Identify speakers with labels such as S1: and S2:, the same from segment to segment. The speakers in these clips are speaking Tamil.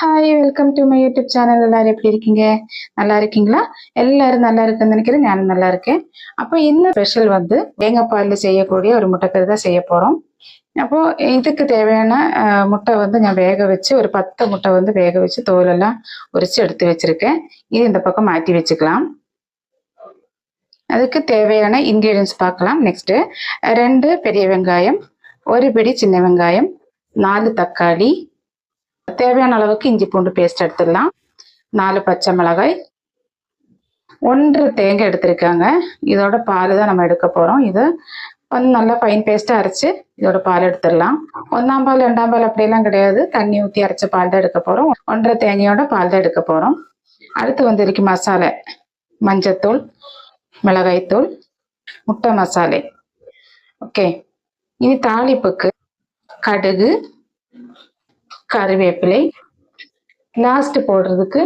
S1: Hi, welcome to my YouTube channel. எல்லாரும் எப்படி இருக்கீங்க? நல்லா இருக்கீங்களா? எல்லாரும் நல்லா இருக்குன்னு நினைக்கிறேன். நானும் நல்லா இருக்கேன். அப்போ இந்த ஸ்பெஷல் வந்து தேங்காய் பாலில் செய்யக்கூடிய ஒரு முட்டைக்கறி தான் செய்ய போகிறோம். அப்போ இதுக்கு தேவையான முட்டை வந்து நான் வேக வச்சு ஒரு 10 முட்டை வந்து வேக வச்சு தோலெல்லாம் உரிச்சு எடுத்து வச்சிருக்கேன். இது இந்த பக்கம் மாற்றி வச்சுக்கலாம். அதுக்கு தேவையான இன்க்ரீடியன்ஸ் பார்க்கலாம். நெக்ஸ்ட்டு 2 பெரிய வெங்காயம், 1 பிடி சின்ன வெங்காயம், 4 தக்காளி, தேவையான அளவுக்கு இஞ்சி பூண்டு பேஸ்ட் எடுத்துடலாம், 4 பச்சை மிளகாய், 1 தேங்காய் எடுத்திருக்காங்க. இதோட பால் தான் நம்ம எடுக்க போகிறோம். இதை வந்து நல்லா ஃபைன் பேஸ்ட்டாக அரைச்சி இதோட பால் எடுத்துடலாம். 1ஆம் பால் 2ஆம் பால் அப்படியெல்லாம் கிடையாது, தண்ணி ஊற்றி அரைச்ச பால் தான் எடுக்க போகிறோம். 1½ தேங்காயோட பால் தான் எடுக்க போகிறோம். அடுத்து வந்து இருக்கு மசாலா, மஞ்சத்தூள், மிளகாய்த்தூள், முட்டை மசாலை. ஓகே, இனி தாளிப்புக்கு கடுகு, கருவேப்பிலை, லாஸ்ட் போடுறதுக்கு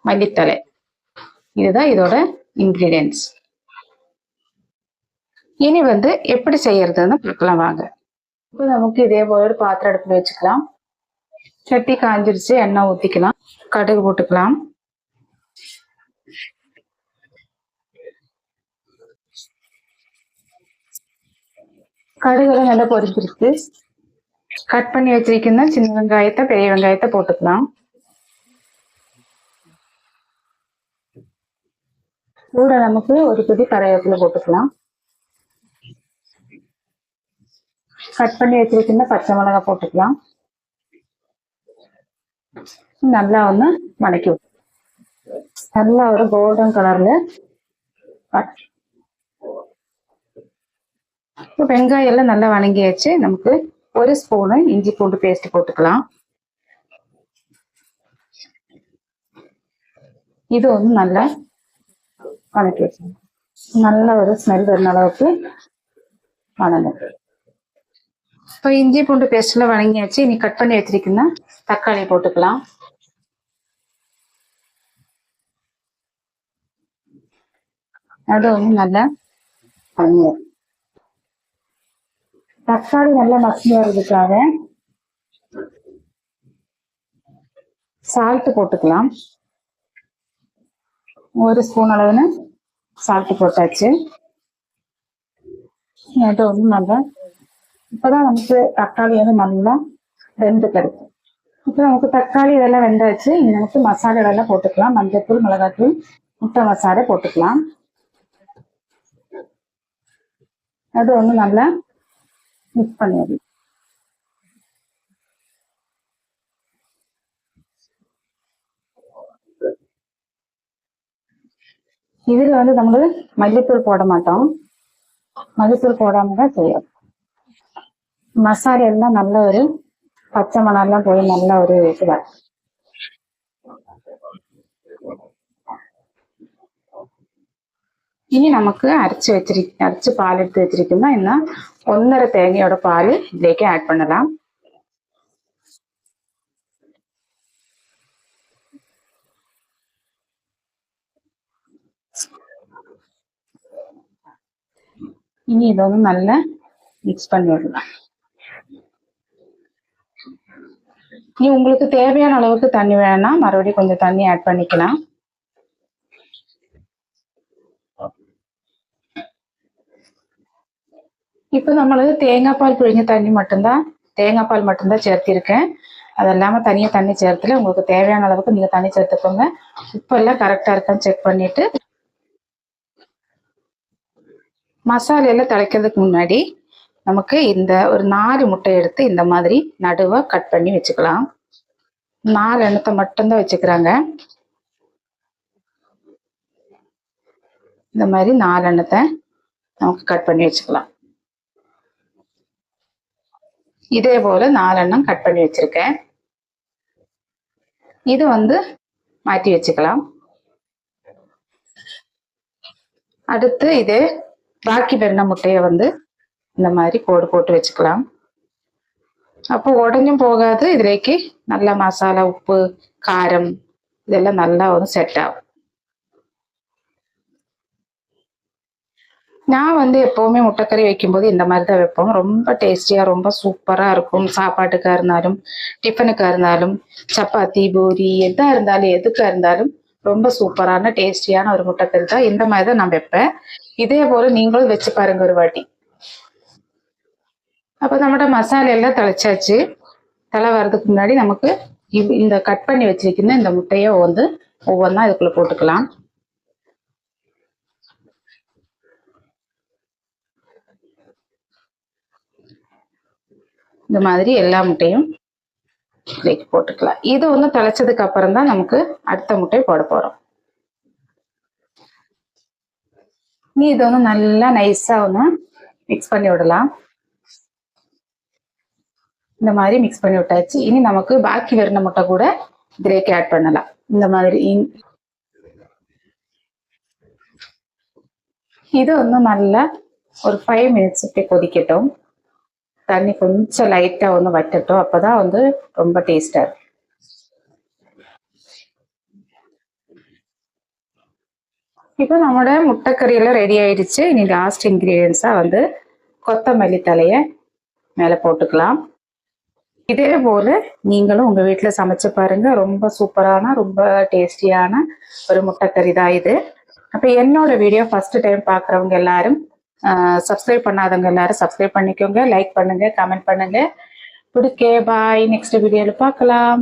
S1: மல்லித்தலை. இதுதான் இதோட இன்கிரீடியன்ஸ். இனி வந்து எப்படி செய்யறதுன்னு பார்க்கலாம் வாங்க. இப்போ நமக்கு இதே போல ஒரு பாத்திரம் அடுப்பில் வச்சுக்கலாம். சட்டி காஞ்சிருச்சு, எண்ணெய் ஊற்றிக்கலாம், கடுகு போட்டுக்கலாம். கடுகுலாம் நல்லா பொரிஞ்சிருக்கு. கட் பண்ணி வச்சிருக்கீங்கன்னா சின்ன வெங்காயத்தை பெரிய வெங்காயத்தை போட்டுக்கலாம். கூட நமக்கு ஒரு பிடி கருவேப்பிலை போட்டுக்கலாம். கட் பண்ணி வச்சிருக்கீங்கன்னா பச்சை மிளகாய் போட்டுக்கலாம். நல்லா ஒன்று வதக்கி விட்டு நல்லா ஒரு கோல்டன் கலர்ல இப்போ வெங்காயம் எல்லாம் நல்லா வணங்கியாச்சு. நமக்கு 1 ஸ்பூனு இஞ்சி பூண்டு பேஸ்ட் போட்டுக்கலாம். இது வந்து நல்லா வதக்கி வச்சு நல்ல ஒரு ஸ்மெல் வர அளவுக்கு வணங்கும். இப்போ இஞ்சி பூண்டு பேஸ்ட்ல வணங்கியாச்சு. இனி கட் பண்ணி வச்சிருக்கீங்கன்னா தக்காளி போட்டுக்கலாம். அது வந்து நல்லா வதங்கும். தக்காளி நல்லா மசிஞ்சு வர்றதுக்காக சால்ட் போட்டுக்கலாம். 1 ஸ்பூன் அளவுன்னு சால்ட் போட்டாச்சு. அது வந்து நல்லா இப்போதான் நமக்கு தக்காளி வந்து நல்லா வெந்து கிடைக்கும். இப்போ நமக்கு தக்காளி இதெல்லாம் வெந்தாச்சு. இனி நமக்கு மசாலா இதெல்லாம் போட்டுக்கலாம். மஞ்சள்தூள், மிளகாத்தூள், முட்டை மசாலா போட்டுக்கலாம். அது வந்து நல்லா மிக்ஸ் பண்ணிடலாம். இதுல வந்து நம்ம மல்லித்தூள் போட மாட்டோம். மல்லித்தூள் போடாம தான் செய்யும். மசாலா எல்லாம் நல்ல ஒரு பச்சை மணம்லாம் போய் நல்ல ஒரு இதுவா. இனி நமக்கு அரைச்சு பால் எடுத்து வச்சிருக்கோம்னா இன்னும் 1½ தேங்காயோட பால் இதுலேயே ஆட் பண்ணலாம். இனி இதை வந்து நல்லா மிக்ஸ் பண்ணி விடலாம். நீ உங்களுக்கு தேவையான அளவுக்கு தண்ணி வேணா மறுபடியும் கொஞ்சம் தண்ணி ஆட் பண்ணிக்கலாம். இப்போ நம்மளுக்கு தேங்காய் பால் பிழிஞ்ச தண்ணி மட்டும்தான், தேங்காய் பால் மட்டும்தான் சேர்த்திருக்கேன். அது இல்லாமல் தனியாக தண்ணி சேர்த்துல. உங்களுக்கு தேவையான அளவுக்கு நீங்கள் தண்ணி சேர்த்துக்கோங்க. உப்பெல்லாம் கரெக்டாக இருக்கான்னு செக் பண்ணிட்டு மசாலையெல்லாம் தலைக்கிறதுக்கு முன்னாடி நமக்கு இந்த ஒரு 4 முட்டை எடுத்து இந்த மாதிரி நடுவாக கட் பண்ணி வச்சுக்கலாம். 4 எண்ணத்தை மட்டும்தான் வச்சுக்கிறாங்க. இந்த மாதிரி 4 எண்ணத்தை நமக்கு கட் பண்ணி வச்சுக்கலாம். இதே போல 4 எண்ணம் கட் பண்ணி வச்சிருக்கேன். இது வந்து மாற்றி வச்சுக்கலாம். அடுத்து இதே பாக்கி வெண்ண முட்டையை வந்து இந்த மாதிரி கோடு போட்டு வச்சுக்கலாம். அப்போ உடஞ்சும் போகாது. இதுலேக்கு நல்லா மசாலா, உப்பு, காரம் இதெல்லாம் நல்லா வந்து செட் ஆகும். நான் வந்து எப்போவுமே முட்டைக்கறி வைக்கும்போது இந்த மாதிரி தான் வைப்போம். ரொம்ப டேஸ்டியாக ரொம்ப சூப்பராக இருக்கும். சாப்பாட்டுக்காக இருந்தாலும் டிஃபனுக்காக இருந்தாலும் சப்பாத்தி பூரி எதாக இருந்தாலும் எதுக்காக இருந்தாலும் ரொம்ப சூப்பரான டேஸ்டியான ஒரு முட்டைக்கறி தான். இந்த மாதிரி தான் நான் வைப்பேன். இதே போல் நீங்களும் வச்சு பாருங்க ஒரு வாட்டி. அப்போ நம்மளோட மசாலா எல்லாம் தளிச்சாச்சு. தலை வர்றதுக்கு முன்னாடி நமக்கு இந்த கட் பண்ணி வச்சிருக்கிற இந்த முட்டையை வந்து ஒவ்வொன்றா இதுக்குள்ளே போட்டுக்கலாம். இந்த மாதிரி எல்லா முட்டையும் இதுக்கு போட்டுக்கலாம். இது வந்து திளைச்சதுக்கு அப்புறம் தான் நமக்கு அடுத்த முட்டை போட போறோம். நீ இது வந்து நல்லா நைஸா ஒன்று மிக்ஸ் பண்ணி விடலாம். இந்த மாதிரி மிக்ஸ் பண்ணி விட்டாச்சு. இனி நமக்கு பாக்கி வருன முட்டை கூட இதுலேக்கு ஆட் பண்ணலாம். இந்த மாதிரி இது வந்து நல்லா ஒரு 5 மினிட்ஸ் இப்படி கொதிக்கட்டும். தண்ணி கொஞ்சம் லைட்டா வந்து வற்றட்டும். அப்பதான் வந்து ரொம்ப டேஸ்டா இருக்கும். இப்போ நம்மளோட முட்டைக்கறி எல்லாம் ரெடி ஆயிடுச்சு. இனி லாஸ்ட் இன்கிரீடியன்ஸா வந்து கொத்தமல்லி தலையை மேலே போட்டுக்கலாம். இதே போல நீங்களும் உங்க வீட்டுல சமைச்சு பாருங்க. ரொம்ப சூப்பரான ரொம்ப டேஸ்டியான ஒரு முட்டைக்கறி தான் இது. அப்ப என்னோட வீடியோ ஃபர்ஸ்ட் டைம் பாக்குறவங்க எல்லாரும் சப்ஸ்கிரைப் பண்ணாதவங்க எல்லாரும் சப்ஸ்கிரைப் பண்ணிக்கோங்க. லைக் பண்ணுங்க, கமெண்ட் பண்ணுங்க. பிடிக்கே பாய். நெக்ஸ்ட் வீடியோல பார்க்கலாம்.